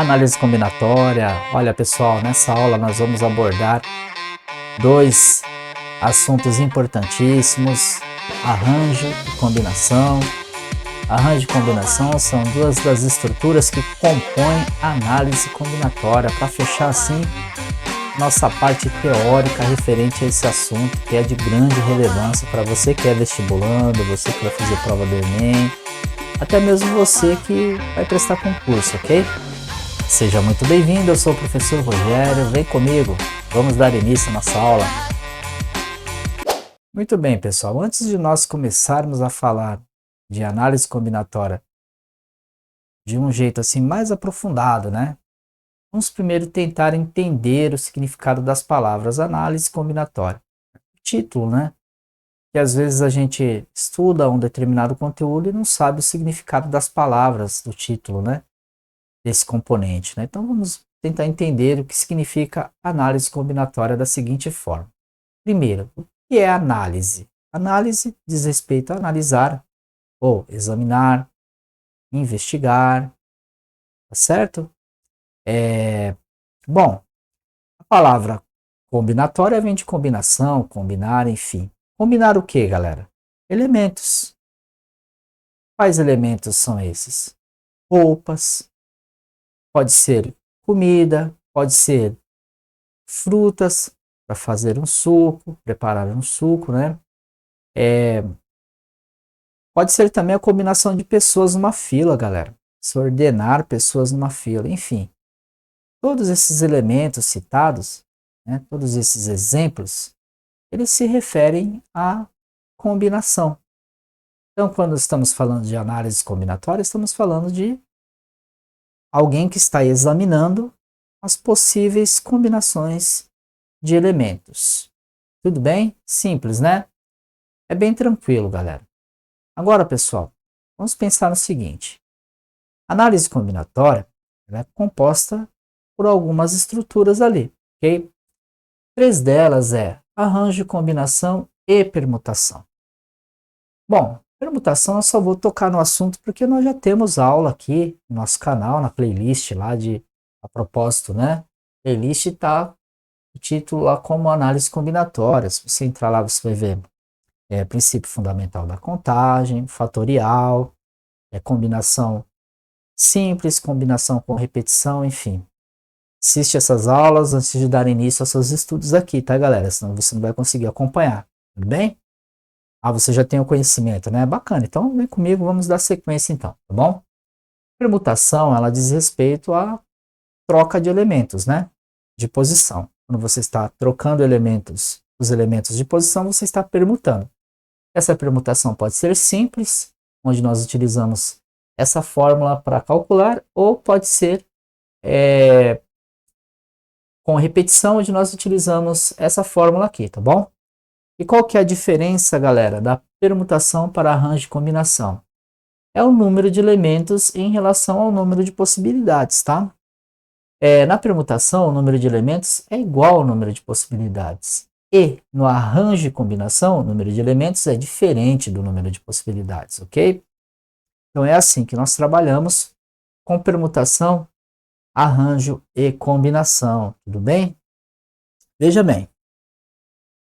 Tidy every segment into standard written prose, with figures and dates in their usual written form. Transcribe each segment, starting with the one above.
Análise combinatória. Olha pessoal, nessa aula nós vamos abordar dois assuntos importantíssimos: arranjo e combinação. Arranjo e combinação são duas das estruturas que compõem a análise combinatória, para fechar assim nossa parte teórica referente a esse assunto, que é de grande relevância para você que é vestibulando, você que vai fazer prova do Enem, até mesmo você que vai prestar concurso, ok? Seja muito bem-vindo, eu sou o professor Rogério, vem comigo, vamos dar início à nossa aula. Muito bem, pessoal, antes de nós começarmos a falar de análise combinatória de um jeito assim mais aprofundado, né? Vamos primeiro tentar entender o significado das palavras análise combinatória. O título, né? Que às vezes a gente estuda um determinado conteúdo e não sabe o significado das palavras do título, né? Desse componente, né? Então vamos tentar entender o que significa análise combinatória da seguinte forma. Primeiro, o que é análise? Análise diz respeito a analisar ou examinar, investigar, tá certo? Bom, a palavra combinatória vem de combinação, combinar, enfim. Combinar o que, galera? Elementos. Quais elementos são esses? Roupas, pode ser comida, pode ser frutas para fazer um suco, preparar um suco, né? Pode ser também a combinação de pessoas numa fila, galera. Se ordenar pessoas numa fila, enfim. Todos esses elementos citados, né, todos esses exemplos, eles se referem à combinação. Então, quando estamos falando de análise combinatória, estamos falando de alguém que está examinando as possíveis combinações de elementos. Tudo bem? Simples, né? É bem tranquilo, galera. Agora, pessoal, vamos pensar no seguinte. A análise combinatória é composta por algumas estruturas ali, ok? Três delas é arranjo, combinação e permutação. Bom, permutação eu só vou tocar no assunto porque nós já temos aula aqui no nosso canal, na playlist lá a propósito, né? Playlist está o título lá como análise combinatória. Se você entrar lá, você vai ver princípio fundamental da contagem, fatorial, combinação simples, combinação com repetição, enfim. Assiste essas aulas antes de dar início aos seus estudos aqui, tá, galera? Senão você não vai conseguir acompanhar, tudo bem? Ah, você já tem o conhecimento, né? Bacana, então vem comigo, vamos dar sequência então, tá bom? Permutação, ela diz respeito à troca de elementos, né? De posição. Quando você está trocando elementos, os elementos de posição, você está permutando. Essa permutação pode ser simples, onde nós utilizamos essa fórmula para calcular, ou pode ser com repetição, onde nós utilizamos essa fórmula aqui, tá bom? E qual que é a diferença, galera, da permutação para arranjo e combinação? É o número de elementos em relação ao número de possibilidades, tá? Na permutação, o número de elementos é igual ao número de possibilidades. E no arranjo e combinação, o número de elementos é diferente do número de possibilidades, ok? Então é assim que nós trabalhamos com permutação, arranjo e combinação, tudo bem? Veja bem,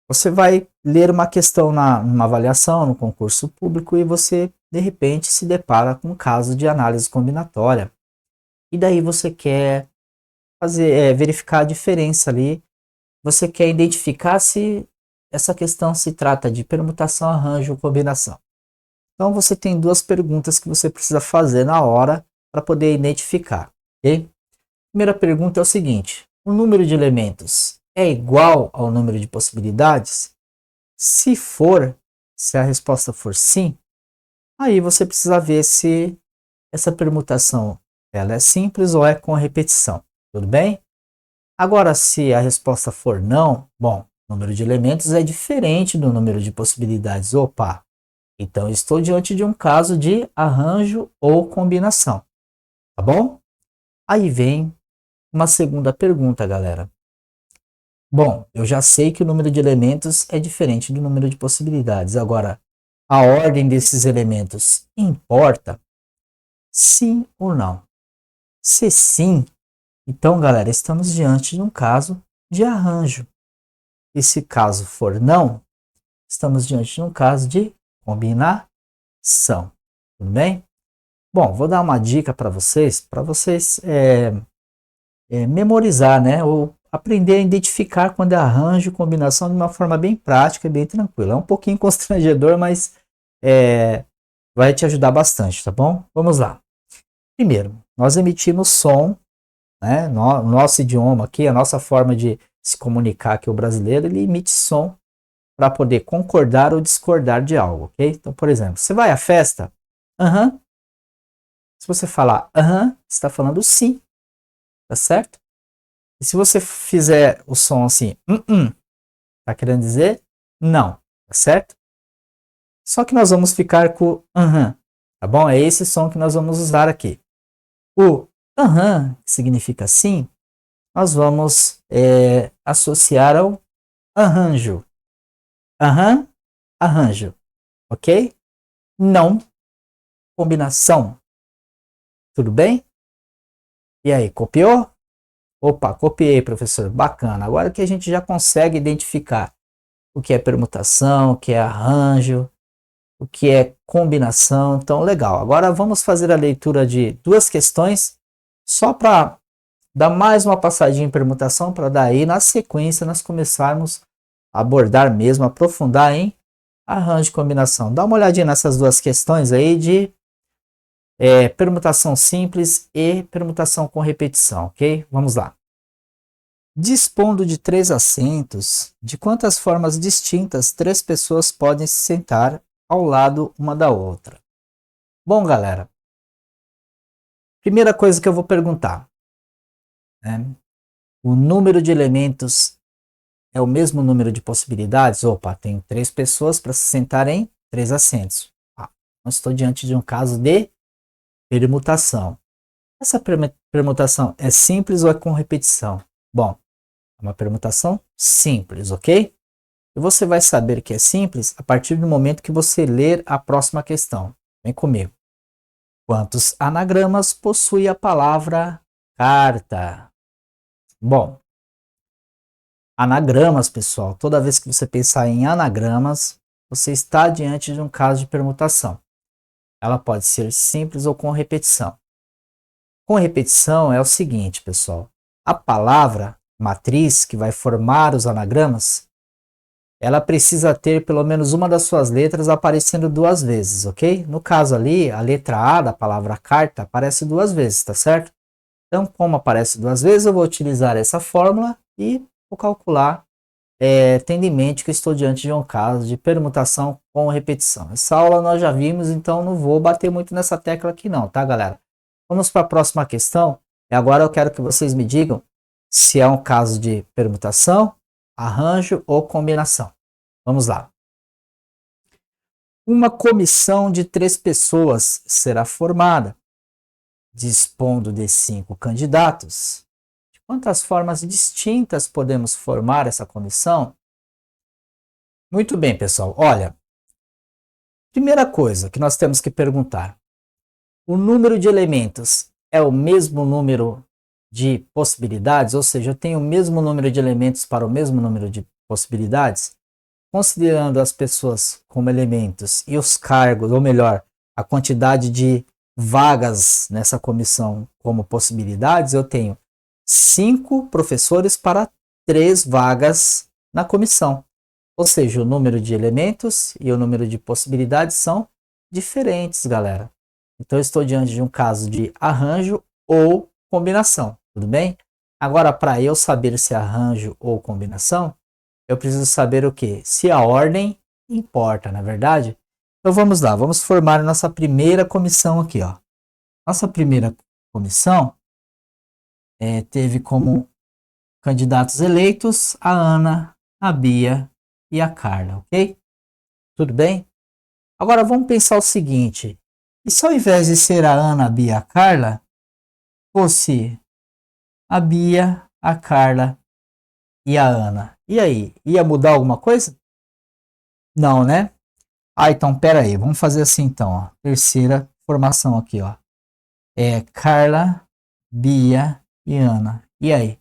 você vai ler uma questão numa avaliação, no concurso público, e você, de repente, se depara com um caso de análise combinatória. E daí você quer verificar a diferença ali, você quer identificar se essa questão se trata de permutação, arranjo ou combinação. Então você tem duas perguntas que você precisa fazer na hora para poder identificar, ok? Primeira pergunta é o seguinte: o número de elementos é igual ao número de possibilidades? Se for, se a resposta for sim, aí você precisa ver se essa permutação ela é simples ou é com repetição, tudo bem? Agora, se a resposta for não, bom, o número de elementos é diferente do número de possibilidades. Opa, então estou diante de um caso de arranjo ou combinação, tá bom? Aí vem uma segunda pergunta, galera. Bom, eu já sei que o número de elementos é diferente do número de possibilidades. Agora, a ordem desses elementos importa? Sim ou não? Se sim, Então, galera, estamos diante de um caso de arranjo. E se caso for não, estamos diante de um caso de combinação. Tudo bem? Bom, vou dar uma dica para vocês memorizar, né? Ou aprender a identificar quando é arranjo e combinação de uma forma bem prática e bem tranquila. É um pouquinho constrangedor, mas vai te ajudar bastante, tá bom? Vamos lá. Primeiro, nós emitimos som, né? Nosso idioma aqui, a nossa forma de se comunicar aqui, o brasileiro, ele emite som para poder concordar ou discordar de algo, ok? Então, por exemplo, você vai à festa? Aham. Se você falar aham, você está falando sim, tá certo? E se você fizer o som assim, tá querendo dizer não, tá certo? Só que nós vamos ficar com o aham, tá bom? É esse som que nós vamos usar aqui. O aham, que significa sim, nós vamos associar ao arranjo. Aham, arranjo, ok? Não, combinação. Tudo bem? E aí, copiou? Opa, copiei, professor. Bacana. Agora que a gente já consegue identificar o que é permutação, o que é arranjo, o que é combinação, então legal. Agora vamos fazer a leitura de duas questões, só para dar mais uma passadinha em permutação, para daí na sequência nós começarmos a abordar mesmo, aprofundar em arranjo e combinação. Dá uma olhadinha nessas duas questões aí de permutação simples e permutação com repetição, ok? Vamos lá. Dispondo de 3 assentos, de quantas formas distintas 3 pessoas podem se sentar ao lado uma da outra? Bom, galera, primeira coisa que eu vou perguntar, né? O número de elementos é o mesmo número de possibilidades? Opa, tem 3 pessoas para se sentar em 3 assentos. Eu estou diante de um caso de permutação. Essa permutação é simples ou é com repetição? Bom, é uma permutação simples, ok? E você vai saber que é simples a partir do momento que você ler a próxima questão. Vem comigo. Quantos anagramas possui a palavra carta? Bom, anagramas, pessoal, toda vez que você pensar em anagramas, você está diante de um caso de permutação. Ela pode ser simples ou com repetição. Com repetição é o seguinte, pessoal. A palavra matriz que vai formar os anagramas, ela precisa ter pelo menos uma das suas letras aparecendo 2 vezes, ok? No caso ali, a letra A da palavra carta aparece 2 vezes, tá certo? Então, como aparece 2 vezes, eu vou utilizar essa fórmula e vou calcular, tendo em mente que eu estou diante de um caso de permutação com repetição. Essa aula nós já vimos, então não vou bater muito nessa tecla aqui não, tá, galera? Vamos para a próxima questão. E agora eu quero que vocês me digam se é um caso de permutação, arranjo ou combinação. Vamos lá. Uma comissão de 3 pessoas será formada, dispondo de 5 candidatos. De quantas formas distintas podemos formar essa comissão? Muito bem, pessoal. Olha, primeira coisa que nós temos que perguntar: o número de elementos é o mesmo número de possibilidades? Ou seja, eu tenho o mesmo número de elementos para o mesmo número de possibilidades? Considerando as pessoas como elementos e os cargos, ou melhor, a quantidade de vagas nessa comissão como possibilidades, eu tenho 5 professores para 3 vagas na comissão. Ou seja, o número de elementos e o número de possibilidades são diferentes, galera. Então, eu estou diante de um caso de arranjo ou combinação, tudo bem? Agora, para eu saber se é arranjo ou combinação, eu preciso saber o que? Se a ordem importa, na verdade? Então, vamos lá, vamos formar a nossa primeira comissão aqui, ó. Nossa primeira comissão teve como candidatos eleitos a Ana, a Bia e a Carla, ok? Tudo bem? Agora, vamos pensar o seguinte. E se ao invés de ser a Ana, a Bia e a Carla, fosse a Bia, a Carla e a Ana? E aí? Ia mudar alguma coisa? Não, né? Então, pera aí. Vamos fazer assim, então, ó. Terceira formação aqui, ó. Carla, Bia e Ana. E aí?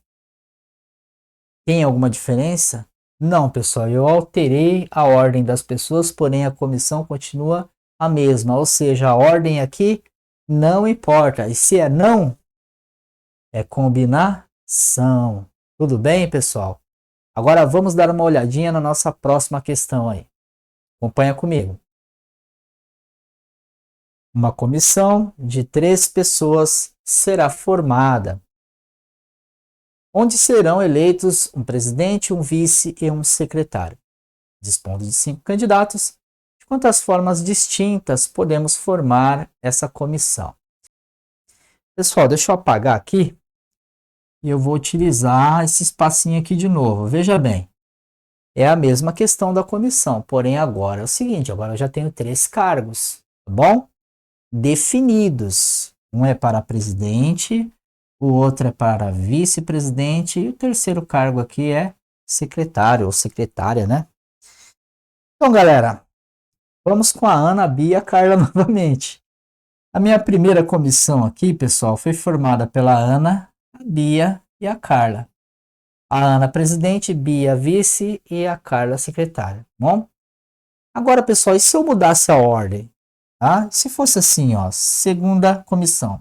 Tem alguma diferença? Não, pessoal, eu alterei a ordem das pessoas, porém a comissão continua a mesma, ou seja, a ordem aqui não importa. E se é não, é combinação. Tudo bem, pessoal? Agora vamos dar uma olhadinha na nossa próxima questão aí. Acompanha comigo. Uma comissão de 3 pessoas será formada, onde serão eleitos um presidente, um vice e um secretário. Dispondo de 5 candidatos, de quantas formas distintas podemos formar essa comissão? Pessoal, deixa eu apagar aqui e eu vou utilizar esse espacinho aqui de novo. Veja bem, é a mesma questão da comissão, porém agora é o seguinte, agora eu já tenho 3 cargos, tá bom? Definidos. Um é para presidente, o outro é para vice-presidente e o terceiro cargo aqui é secretário ou secretária, né? Então, galera, vamos com a Ana, a Bia e a Carla novamente. A minha primeira comissão aqui, pessoal, foi formada pela Ana, a Bia e a Carla. A Ana presidente, Bia vice e a Carla secretária, tá bom? Agora, pessoal, e se eu mudasse a ordem? Tá? Se fosse assim, ó, segunda comissão,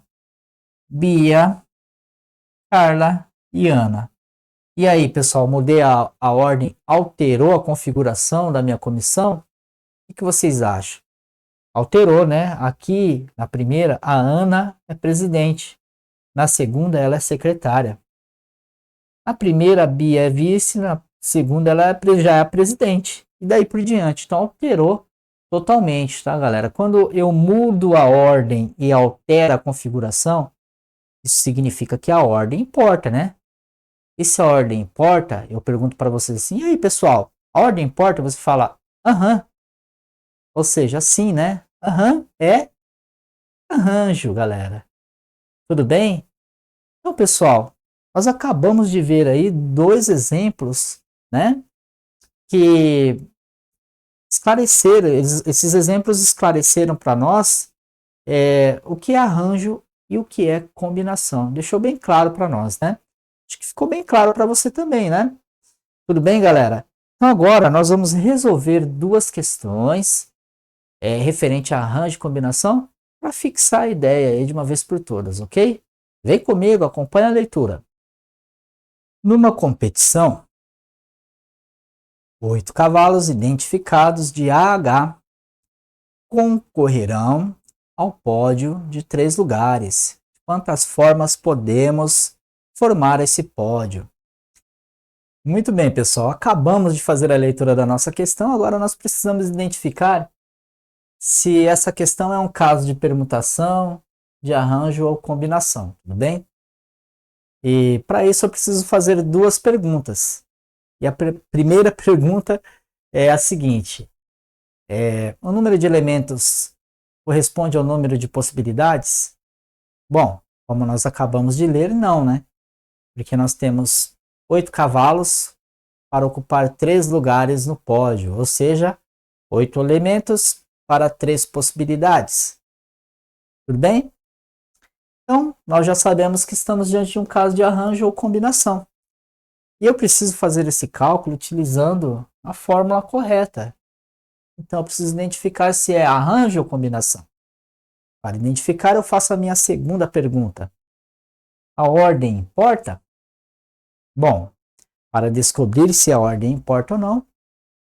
Bia, Carla e Ana. E aí, pessoal, mudei a ordem, alterou a configuração da minha comissão? O que vocês acham? Alterou, né? Aqui, na primeira, a Ana é presidente. Na segunda, ela é secretária. Na primeira, a Bia é vice. Na segunda, ela já é a presidente. E daí por diante. Então, alterou totalmente, tá, galera? Quando eu mudo a ordem e altero a configuração, isso significa que a ordem importa, né? E se a ordem importa, eu pergunto para vocês assim, e aí, pessoal, a ordem importa? Você fala, aham. Ou seja, assim, né? Aham, é arranjo, galera. Tudo bem? Então, pessoal, nós acabamos de ver aí 2 exemplos, né? Que esclareceram, esses exemplos esclareceram para nós o que é arranjo e o que é combinação. Deixou bem claro para nós, né? Acho que ficou bem claro para você também, né? Tudo bem, galera? Então agora nós vamos resolver 2 questões referente a arranjo e combinação para fixar a ideia aí de uma vez por todas, ok? Vem comigo, acompanha a leitura. Numa competição, 8 cavalos identificados de A a H concorrerão ao pódio de 3 lugares. Quantas formas podemos formar esse pódio? Muito bem, pessoal. Acabamos de fazer a leitura da nossa questão. Agora nós precisamos identificar se essa questão é um caso de permutação, de arranjo ou combinação. Tudo bem? E para isso eu preciso fazer 2 perguntas. E a primeira pergunta é a seguinte: o número de elementos corresponde ao número de possibilidades? Bom, como nós acabamos de ler, não, né? Porque nós temos 8 cavalos para ocupar 3 lugares no pódio, ou seja, 8 elementos para 3 possibilidades. Tudo bem? Então, nós já sabemos que estamos diante de um caso de arranjo ou combinação. E eu preciso fazer esse cálculo utilizando a fórmula correta. Então, eu preciso identificar se é arranjo ou combinação. Para identificar, eu faço a minha segunda pergunta. A ordem importa? Bom, para descobrir se a ordem importa ou não,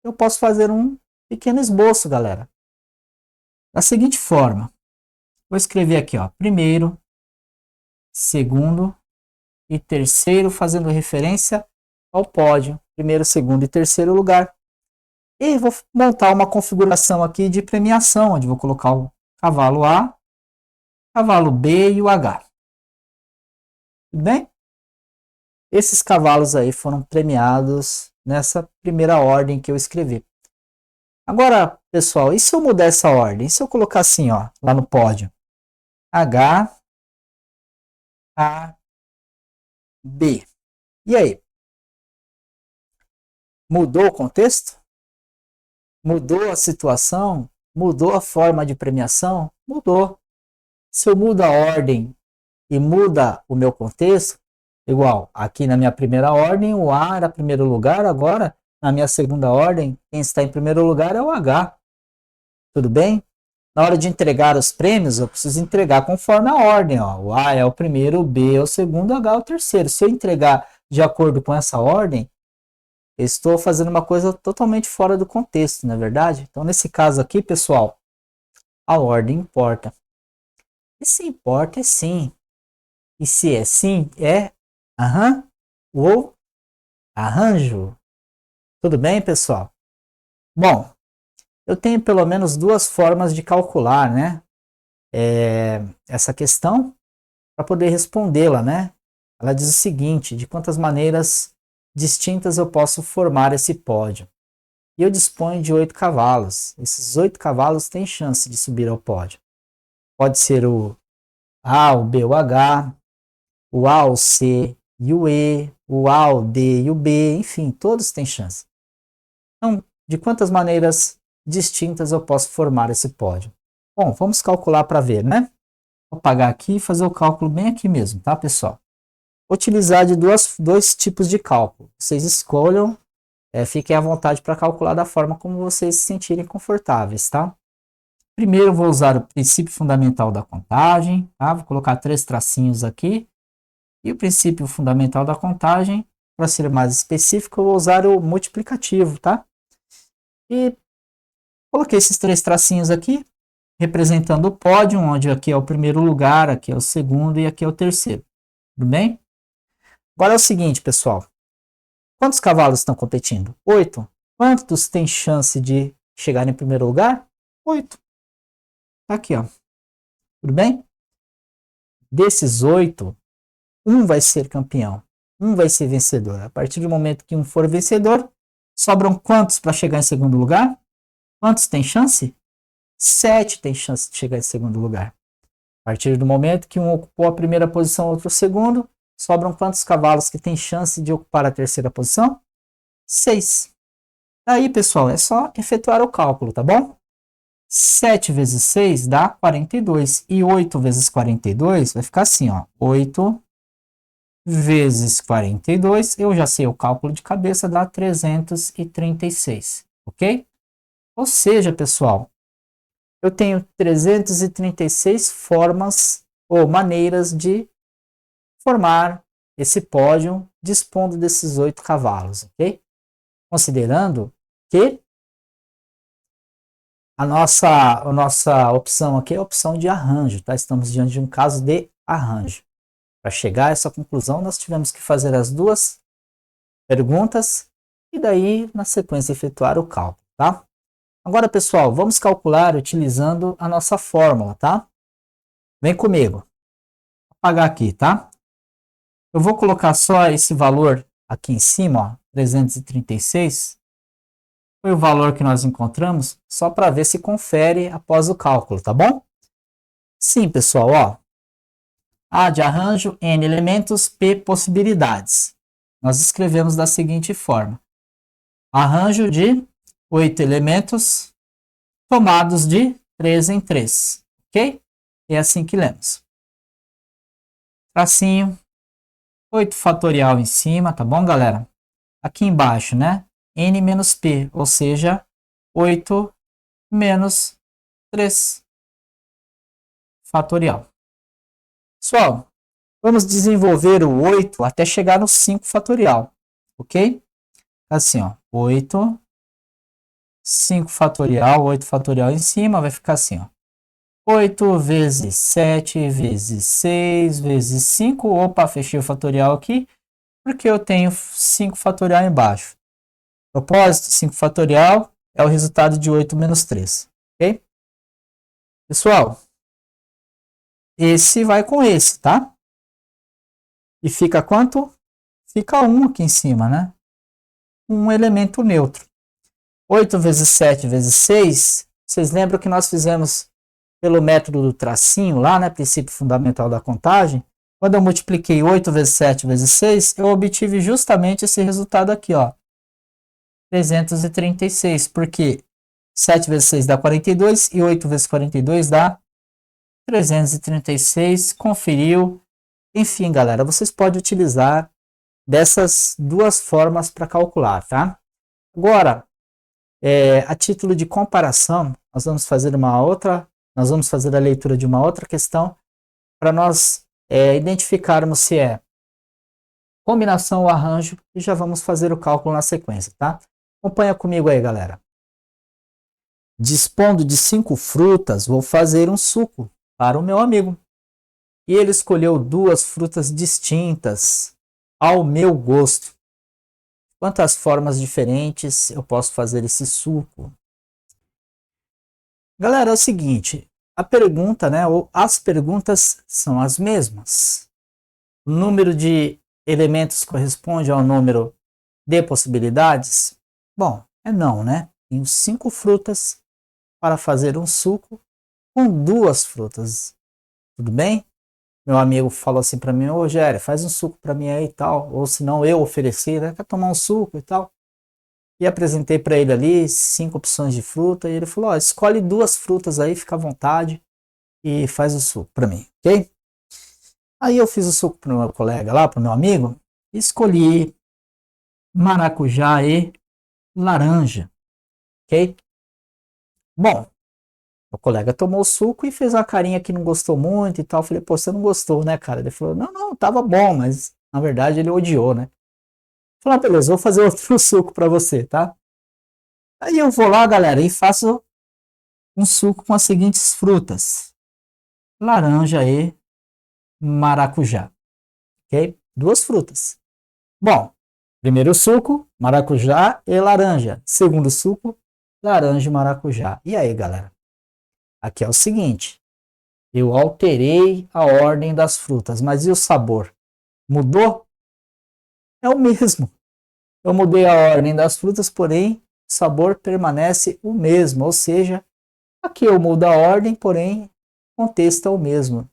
eu posso fazer um pequeno esboço, galera. Da seguinte forma, vou escrever aqui, ó, primeiro, segundo e terceiro, fazendo referência ao pódio, primeiro, segundo e terceiro lugar. E vou montar uma configuração aqui de premiação, onde vou colocar o cavalo A, cavalo B e o H. Tudo bem? Esses cavalos aí foram premiados nessa primeira ordem que eu escrevi. Agora, pessoal, e se eu mudar essa ordem? E se eu colocar assim, ó, lá no pódio? H, A, B. E aí? Mudou o contexto? Mudou a situação? Mudou a forma de premiação? Mudou. Se eu mudo a ordem e muda o meu contexto, igual. Aqui na minha primeira ordem, o A era primeiro lugar, agora na minha segunda ordem, quem está em primeiro lugar é o H. Tudo bem? Na hora de entregar os prêmios, eu preciso entregar conforme a ordem. Ó. O A é o primeiro, o B é o segundo, o H é o terceiro. Se eu entregar de acordo com essa ordem, eu estou fazendo uma coisa totalmente fora do contexto, não é verdade? Então, nesse caso aqui, pessoal, a ordem importa. E se importa, é sim. E se é sim, é aham, ou arranjo. Tudo bem, pessoal? Bom, eu tenho pelo menos duas formas de calcular, né? Essa questão para poder respondê-la, né? Ela diz o seguinte: de quantas maneiras distintas eu posso formar esse pódio? E eu disponho de 8 cavalos. Esses 8 cavalos têm chance de subir ao pódio. Pode ser o A, o B, o H, o A, o C e o E, o A, o D e o B, enfim, todos têm chance. Então, de quantas maneiras distintas eu posso formar esse pódio? Bom, vamos calcular para ver, né? Vou apagar aqui e fazer o cálculo bem aqui mesmo, tá, pessoal? Utilizar de dois tipos de cálculo. Vocês escolham, fiquem à vontade para calcular da forma como vocês se sentirem confortáveis, tá? Primeiro eu vou usar o princípio fundamental da contagem, tá? Vou colocar 3 tracinhos aqui. E o princípio fundamental da contagem, para ser mais específico, eu vou usar o multiplicativo, tá? E coloquei esses 3 tracinhos aqui, representando o pódio, onde aqui é o primeiro lugar, aqui é o segundo e aqui é o terceiro. Tudo bem? Agora é o seguinte, pessoal. Quantos cavalos estão competindo? 8. Quantos têm chance de chegar em primeiro lugar? 8. Tá aqui, ó. Tudo bem? Desses 8, um vai ser campeão. Um vai ser vencedor. A partir do momento que um for vencedor, sobram quantos para chegar em segundo lugar? Quantos tem chance? 7 tem chance de chegar em segundo lugar. A partir do momento que um ocupou a primeira posição, outro o segundo, sobram quantos cavalos que tem chance de ocupar a terceira posição? 6. Aí, pessoal, é só efetuar o cálculo, tá bom? 7 vezes 6 dá 42. E 8 vezes 42 vai ficar assim, ó. 8 vezes 42, eu já sei o cálculo de cabeça, dá 336, ok? Ou seja, pessoal, eu tenho 336 formas ou maneiras de formar esse pódio dispondo desses 8 cavalos, ok? Considerando que a nossa opção aqui é a opção de arranjo, tá? Estamos diante de um caso de arranjo. Para chegar a essa conclusão, nós tivemos que fazer as duas perguntas e daí, na sequência, efetuar o cálculo, tá? Agora, pessoal, vamos calcular utilizando a nossa fórmula, tá? Vem comigo. Vou apagar aqui, tá? Eu vou colocar só esse valor aqui em cima, ó, 336. Foi o valor que nós encontramos, só para ver se confere após o cálculo, tá bom? Sim, pessoal, ó. A de arranjo, N elementos, P possibilidades. Nós escrevemos da seguinte forma. Arranjo de 8 elementos tomados de 3 em 3, ok? É assim que lemos. Tracinho, 8 fatorial em cima, tá bom, galera? Aqui embaixo, né? N menos P, ou seja, 8 menos 3 fatorial. Pessoal, vamos desenvolver o 8 até chegar no 5 fatorial, ok? Assim, ó, 8, 5 fatorial, 8 fatorial em cima, vai ficar assim, ó. 8 vezes 7 vezes 6 vezes 5, opa, fechei o fatorial aqui, porque eu tenho 5 fatorial embaixo. Propósito, 5 fatorial é o resultado de 8 menos 3, ok? Pessoal, esse vai com esse, tá? E fica quanto? Fica 1 aqui em cima, né? Um elemento neutro. 8 vezes 7 vezes 6, vocês lembram que nós fizemos pelo método do tracinho lá, né? Princípio fundamental da contagem. Quando eu multipliquei 8 vezes 7 vezes 6, eu obtive justamente esse resultado aqui, ó. 336, porque 7 vezes 6 dá 42 e 8 vezes 42 dá 336. Conferiu, Enfim, galera, vocês podem utilizar dessas duas formas para calcular, tá? Agora, a título de comparação, nós vamos fazer a leitura de uma outra questão para nós identificarmos se é combinação ou arranjo e já vamos fazer o cálculo na sequência, tá? Acompanha comigo aí, galera. Dispondo de 5 frutas, vou fazer um suco para o meu amigo. E ele escolheu 2 frutas distintas ao meu gosto. Quantas formas diferentes eu posso fazer esse suco? Galera, é o seguinte, a pergunta, né, ou as perguntas são as mesmas. O número de elementos corresponde ao número de possibilidades? Bom, não, né? Tenho 5 frutas para fazer um suco com 2 frutas. Tudo bem? Meu amigo falou assim para mim: ô Rogério, faz um suco para mim aí e tal. Ou se não, eu ofereci, né? Quer tomar um suco e tal. E apresentei para ele ali 5 opções de fruta. E ele falou: ó, escolhe 2 frutas aí, fica à vontade e faz o suco para mim, ok? Aí eu fiz o suco para o meu colega lá, para o meu amigo. Escolhi maracujá e laranja, ok? Bom, o colega tomou o suco e fez uma carinha que não gostou muito e tal. Eu falei, pô, você não gostou, né, cara? Ele falou, não, tava bom, mas na verdade ele odiou, né? Eu falei, ah, beleza, vou fazer outro suco para você, tá? Aí eu vou lá, galera, e faço um suco com as seguintes frutas: laranja e maracujá, ok? 2 frutas. Bom, primeiro suco, maracujá e laranja. Segundo suco, laranja e maracujá. E aí, galera? Aqui é o seguinte, eu alterei a ordem das frutas, mas e o sabor? Mudou? É o mesmo. Eu mudei a ordem das frutas, porém o sabor permanece o mesmo. Ou seja, aqui eu mudo a ordem, porém o contexto é o mesmo.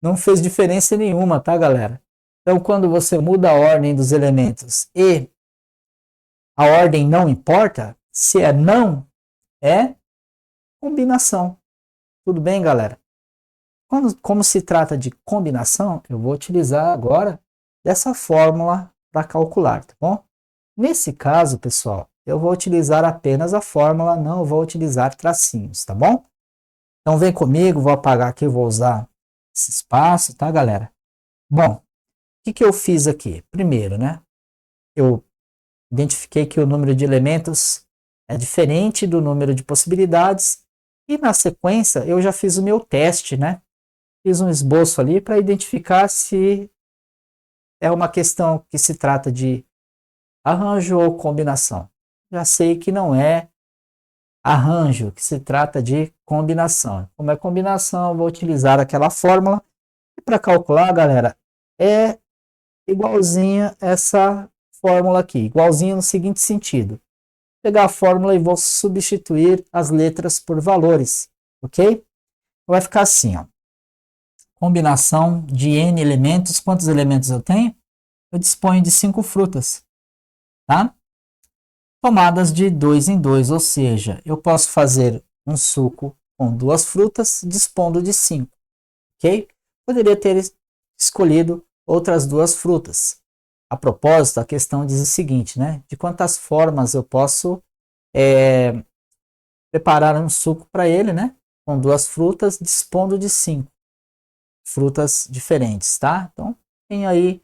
Não fez diferença nenhuma, tá, galera? Então, quando você muda a ordem dos elementos e a ordem não importa, se é não, é combinação. Tudo bem, galera? Como se trata de combinação, eu vou utilizar agora dessa fórmula para calcular, tá bom? Nesse caso, pessoal, eu vou utilizar apenas a fórmula, não vou utilizar tracinhos, tá bom? Então vem comigo, vou apagar aqui, vou usar esse espaço, tá, galera? Bom, o que eu fiz aqui? Primeiro, né? Eu identifiquei que o número de elementos é diferente do número de possibilidades e na sequência eu já fiz o meu teste, né? Fiz um esboço ali para identificar se é uma questão que se trata de arranjo ou combinação. Já sei que não é arranjo, que se trata de combinação. Como é combinação, eu vou utilizar aquela fórmula. E para calcular, galera, é igualzinha essa fórmula aqui. Igualzinha no seguinte sentido. Vou pegar a fórmula e vou substituir as letras por valores, ok? Vai ficar assim, ó. Combinação de n elementos. Quantos elementos eu tenho? Eu disponho de 5 frutas, tá? Tomadas de 2 em 2, ou seja, eu posso fazer um suco com 2 frutas dispondo de 5, ok? Poderia ter escolhido outras 2 frutas. A propósito, a questão diz o seguinte, né? De quantas formas eu posso preparar um suco para ele, né? Com 2 frutas dispondo de 5 frutas diferentes, tá? Então, tem aí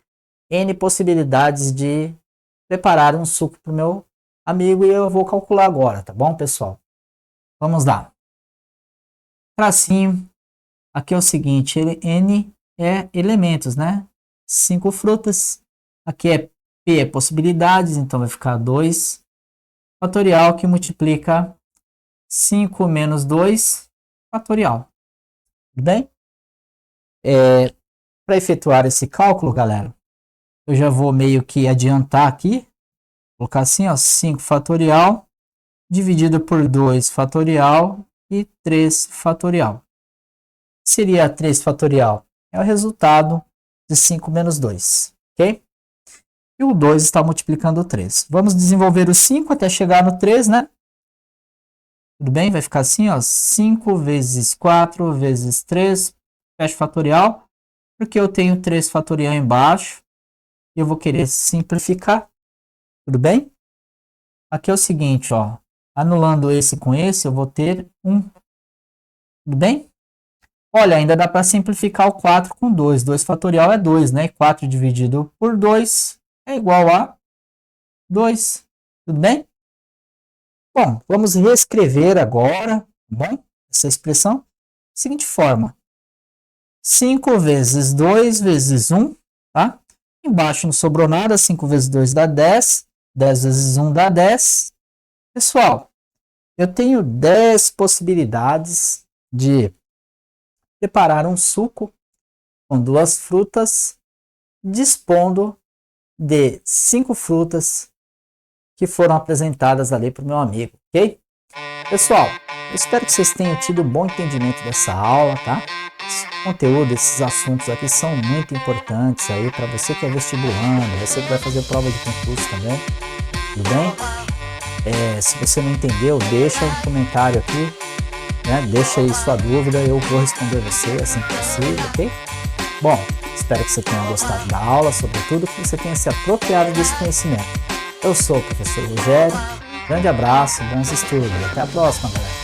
N possibilidades de preparar um suco para o meu amigo e eu vou calcular agora, tá bom, pessoal? Vamos lá. Tracinho, aqui é o seguinte, N é elementos, né? 5 frutas. Aqui é P é possibilidades, então vai ficar 2 fatorial que multiplica 5 menos 2 fatorial. Tudo bem? Para efetuar esse cálculo, galera, eu já vou meio que adiantar aqui. Colocar assim, ó, 5 fatorial dividido por 2 fatorial e 3 fatorial. Seria 3 fatorial? É o resultado de 5 menos 2, ok? E o 2 está multiplicando o 3. Vamos desenvolver o 5 até chegar no 3, né? Tudo bem? Vai ficar assim, ó, 5 vezes 4 vezes 3, fecha fatorial. Porque eu tenho 3 fatorial embaixo e eu vou querer simplificar. Tudo bem? Aqui é o seguinte, ó. Anulando esse com esse, eu vou ter 1. Tudo bem? Olha, ainda dá para simplificar o 4 com 2. 2 fatorial é 2, né? 4 dividido por 2 é igual a 2. Tudo bem? Bom, vamos reescrever agora, tá bom? Essa expressão da seguinte forma. 5 vezes 2 vezes 1, tá? Embaixo não sobrou nada, 5 vezes 2 dá 10. 10 vezes 1 dá 10. Pessoal, eu tenho 10 possibilidades de preparar um suco com 2 frutas, dispondo de 5 frutas que foram apresentadas ali para o meu amigo, ok? Pessoal, eu espero que vocês tenham tido um bom entendimento dessa aula, tá? Esse conteúdo, esses assuntos aqui são muito importantes aí para você que é vestibulando, você que vai fazer prova de concurso também, tudo bem? Se você não entendeu, deixa um comentário aqui, né? Deixa aí sua dúvida, eu vou responder você assim que possível, ok? Bom, espero que você tenha gostado da aula, sobretudo que você tenha se apropriado desse conhecimento. Eu sou o professor Rogério, grande abraço, bons estudos e até a próxima, galera!